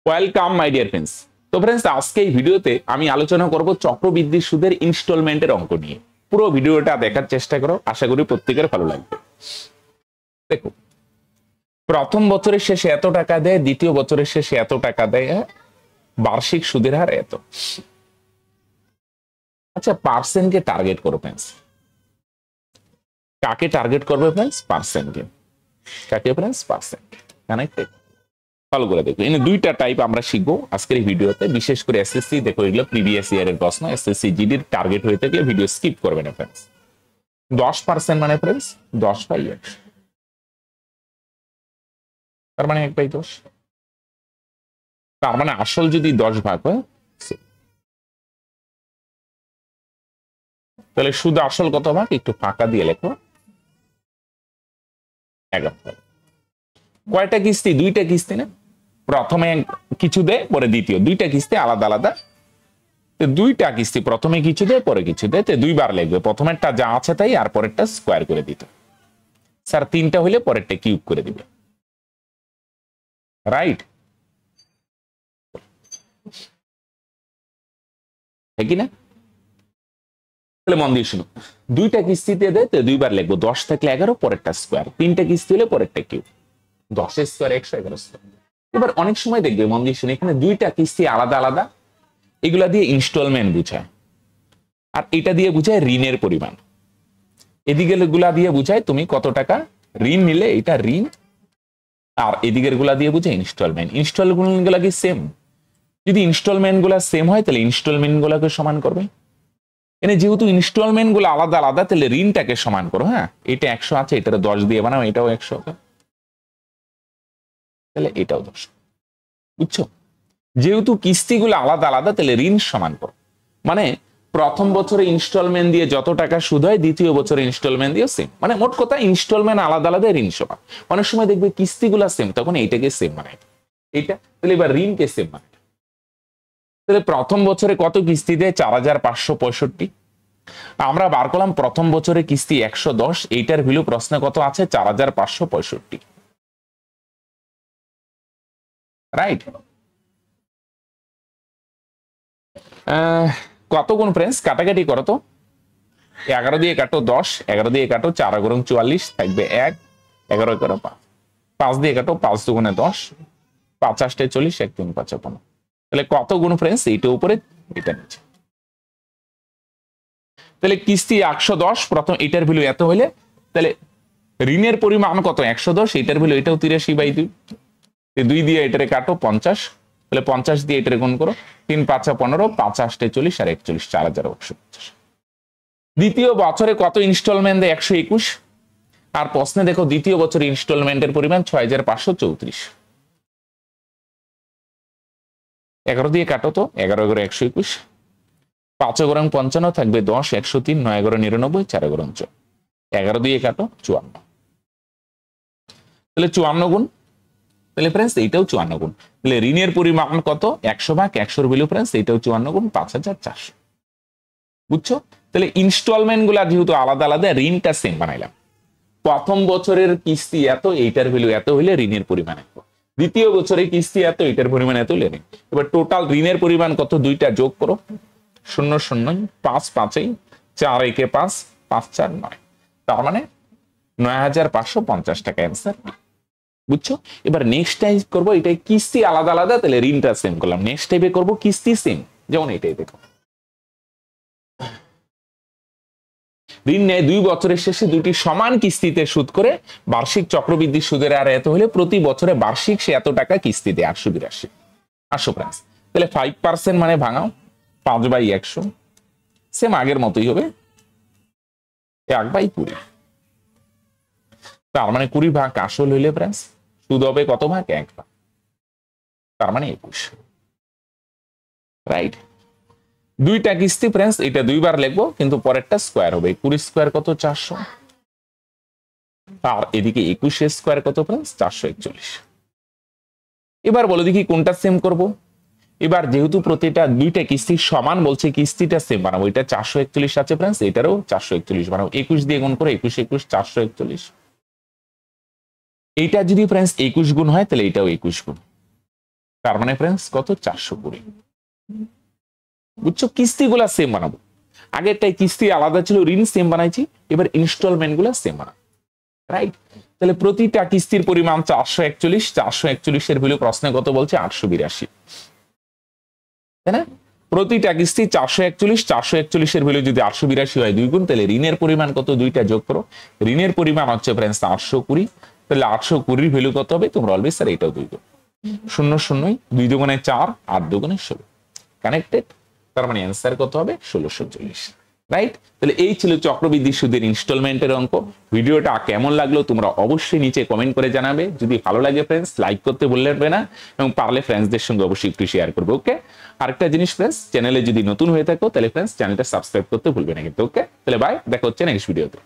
Welcome my dear friends. তো friends, আজকে এই ভিডিওতে আমি আলোচনা করব চক্রবৃদ্ধি সুদের ইনস্টলমেন্টের অঙ্ক নিয়ে। পুরো ভিডিওটা দেখার চেষ্টা করো, আশা করি প্রত্যেকের ভালো লাগবে। দেখো, প্রথম বছরের শেষে এত টাকা দেয়, দ্বিতীয় বছরের শেষে এত টাকা দেয়, বার্ষিক সুদের হার এত। আচ্ছা, পার্সেন্টকে টার্গেট করো ফ্রেন্ডস। কাকে টার্গেট করবে ফ্রেন্ডস? পার্সেন্টকে। কাকে ফ্রেন্ডস? পার্সেন্ট। কানেক্টেড? ফলো করে দেখো, এখানে দুইটা টাইপ আমরা শিখবো আজকের এই ভিডিওতে। বিশেষ করে এসএসসি, দেখো এগুলো প্রিভিয়াস ইয়ারের প্রশ্ন। এসএসসি জিডির টার্গেট হয়ে থাকলে ভিডিও স্কিপ করবে না ফ্রেন্ডস। 10% মানে ফ্রেন্ডস 10/100, তার মানে 1/10। তার মানে আসল যদি 10 ভাগ হয়, তাহলে শুধু আসল কত ভাগ? একটু ফাঁকা দিয়ে লেখো, 11। কয়টা কিস্তি? দুইটা কিস্তি না? প্রথমে কিছু দেয়, পরে দ্বিতীয়। দুইটা কিস্তি আলাদা আলাদা। দুইটা কিস্তি, প্রথমে কিছু দেয়, পরে কিছু দেয়, দুইবার লিখবে। প্রথমেরটা যা আছে তাই, আর পরেরটা স্কোয়ার করে দিতে। স্যার তিনটা হইলে পরেরটা কিউব করে দিবে, রাইট? কি না? তাহলে মন দিয়ে শুনো, দুইটা কিস্তিতে দেয় তো দুইবার লিখবো। 10 থাকলে 11, পরেরটা স্কোয়ার। তিনটা কিস্তি হলে পরেরটা কিউব। 10 square 100, 11 square. এবার অনেক সময় দেখবে, মন দিয়ে শুনে, এখানে দুইটা কিস্তি আলাদা আলাদা, এগুলা দিয়ে ইনস্টলমেন্ট বুঝায়, আর এটা দিয়ে বুঝায় ঋণের পরিমাণ। এদিকে গুলা দিয়ে বুঝায় তুমি কত টাকা ঋণ নিলে, এটা ঋণ। আর এদিকের গুলা দিয়ে বুঝায় ইনস্টলমেন্ট। ইনস্টলমেন্ট গুলা কি সেম? যদি ইনস্টলমেন্ট গুলা সেম হয়, তাহলে ইনস্টলমেন্ট গুলাকে সমান করবে। এনে যেহেতু ইনস্টলমেন্ট গুলো আলাদা আলাদা, তাহলে ঋণটাকে সমান করো। হ্যাঁ, এটা 100 আছে, এটা 10 দিয়ে বানাও, এটাও 100, তাহলে এটাও 10। বুঝছো? যেহেতু কিস্তিগুলো আলাদা আলাদা, তাহলে ঋণ সমান করো। মানে প্রথম বছরে ইনস্টলমেন্ট দিয়ে যত টাকা সুদ হয়, দ্বিতীয় বছরে ইনস্টলমেন্ট দিয়ে সেম। মানে মোট কথা, ইনস্টলমেন্ট আলাদা আলাদা, ঋণ সমান। অনেক সময় দেখবে কিস্তিগুলা সেম, তখন এইটাকে সেম মানে এইটা, তাহলে এবার ঋণকে সেম মানে। তাহলে প্রথম বছরে কত কিস্তি দেয়? 4565। আমরা বার করলাম প্রথম বছরে কিস্তি 110, এইটার ভ্যালু প্রশ্নে কত আছে? 4565, রাইট? কত গুণ ফ্রেন্ডস? কাটাকাটি করো তো। 11 দিয়ে কাটো 10, 11 দিয়ে কাটো 4 গুণ 44, থাকবে 1, 11 করে 5, 5 দিয়ে কাটো 5 দুগুণে 10, 5 8 40, 1 3 5 15। তাহলে কত গুণ ফ্রেন্ডস? এইটা উপরে, এটা নিচে। তাহলে কিস্তি 110, প্রথম এটার ভ্যালু এত হইলে, তাহলে ঋণের পরিমাণ কত? 110, এটার ভ্যালু এটাও 83/2। 2 দিয়ে এটারে কাটো 50, তাহলে 50 দিয়ে এটারে গুণ করো, 3 5 15, 5 8 40 আর 41, 4150। দ্বিতীয় বছরে কত ইনস্টলমেন্ট দেয়? 121। আর প্রশ্নে দেখো, দ্বিতীয় বছরে ইনস্টলমেন্টের পরিমাণ 6534। 11 দিয়ে কাটো তো, 11 11 121, 5 গরং 55, থাকবে 10, 103, 9 11 99, 4 গরং 4, 11 দিয়ে কাটো 54, তাহলে 54 গুণ। তাহলে ফ্রেন্ডস এইটাও 54 গুণ। তাহলে ঋণের পরিমাণ কত? 100 ভাগ 100 ভ্যালু ফ্রেন্ডস, এইটাও 54 গুণ, 5400। বুঝছো? তাহলে ইনস্টলমেন্ট গুলা যেহেতু আলাদা আলাদা, ঋণটা সেম বানাইলাম। প্রথম বছরের কিস্তি এত, এইটার ভ্যালু এত হইলে ঋণের পরিমাণ এত। দ্বিতীয় বছরের কিস্তি এত, এইটার পরিমাণ এত হইলে ঋণ। এবার টোটাল ঋণের পরিমাণ কত? দুইটা যোগ করো, 0 0 5 5 4 1 5 5 4 9, তার মানে 9550 টাকা অ্যান্সার। বুঝছো? এবার নেক্সট টাইম করবো, এটাই কিস্তি আলাদা আলাদা, তাহলে ঋণটা সেম করলাম। নেক্সট টাইপে করবো কিস্তি সেম, যেমন এটাই দেখো, ঋণ নেয় 2 বছরের শেষে দুটি সমান কিস্তিতে সুদ করে, বার্ষিক চক্রবৃদ্ধি সুদের হার এত হলে প্রতি বছরে বার্ষিক সে এত টাকা কিস্তি দেয়। 882। 800 প্রাইস। তাহলে 5% মানে ভাঙাও, 5/100, সেম আগের মতোই হবে, 1/20। তার মানে 20 ভাগ আসল হইলে প্রাইস সুদ হবে কত ভাগ? 1 ভাগ, তার মানে 21, রাইট? দুইটা কিস্তি ফ্রেন্ডস, এটা দুইবার লিখবো, কিন্তু পরেরটা স্কোয়ার হবে। 20 স্কোয়ার কত? 400, আর এদিকে 21 স্কোয়ার কত ফ্রেন্ডস? 441। এবার বলো দেখি কোনটা সেম করব। এবার যেহেতু প্রতিটা দুইটা কিস্তি সমান বলছে, কিস্তিটা সেম বানাবো। এটা 441 আছে ফ্রেন্ডস, এটারও 441 বানাবো। 21 দিয়ে গুণ করে 21 21 441। এইটা যদি ফ্রেন্ডস 21 গুণ হয়, তাহলে এটাও 21 গুণ। তার মানে ফ্রেন্ডস কত 420। বুঝছো, কিস্তি গুলা সেম বানাবো। আগেরটাই কিস্তি আলাদা ছিল, ঋণ সেম বানাইছি, এবার ইনস্টলমেন্ট গুলা সেম বানাবো, রাইট? তাহলে প্রতিটা কিস্তির পরিমাণ 441, 441 এর ভ্যালু প্রশ্নে কত বলছে 882, তাই না? প্রতিটা কিস্তি 441, 441 এর ভ্যালু যদি 882 হয় 2 গুণ, তাহলে ঋণের পরিমাণ কত, দুইটা যোগ করো। ঋণের পরিমাণ হচ্ছে ফ্রেন্ডস 820, তাহলে 820 ভ্যালু কত হবে তোমরা অলওয়েজ স্যার এটাও 2 গুণ, 0 0 2 দুগুণে 4, 8 দুগুণে 16, কানেক্টেড। তার মানে অ্যান্সার কত হবে 1640, রাইট? তাহলে এই ছিল চক্রবৃদ্ধি সুদের ইনস্টলমেন্টের অঙ্ক। ভিডিওটা কেমন লাগলো তোমরা অবশ্যই নিচে কমেন্ট করে জানাবে। যদি ভালো লাগে ফ্রেন্ডস লাইক করতে ভুলবে না, এবং পারলে ফ্রেন্ডসদের সঙ্গে অবশ্যই একটু শেয়ার করবে। ওকে, আরেকটা জিনিস ফ্রেন্ডস, চ্যানেলে যদি নতুন হয়ে থাকো তাহলে ফ্রেন্ডস চ্যানেলটা সাবস্ক্রাইব করতে ভুলবে না কিন্তু। ওকে, তাহলে বাই, দেখা হচ্ছে নেক্সট ভিডিওতে।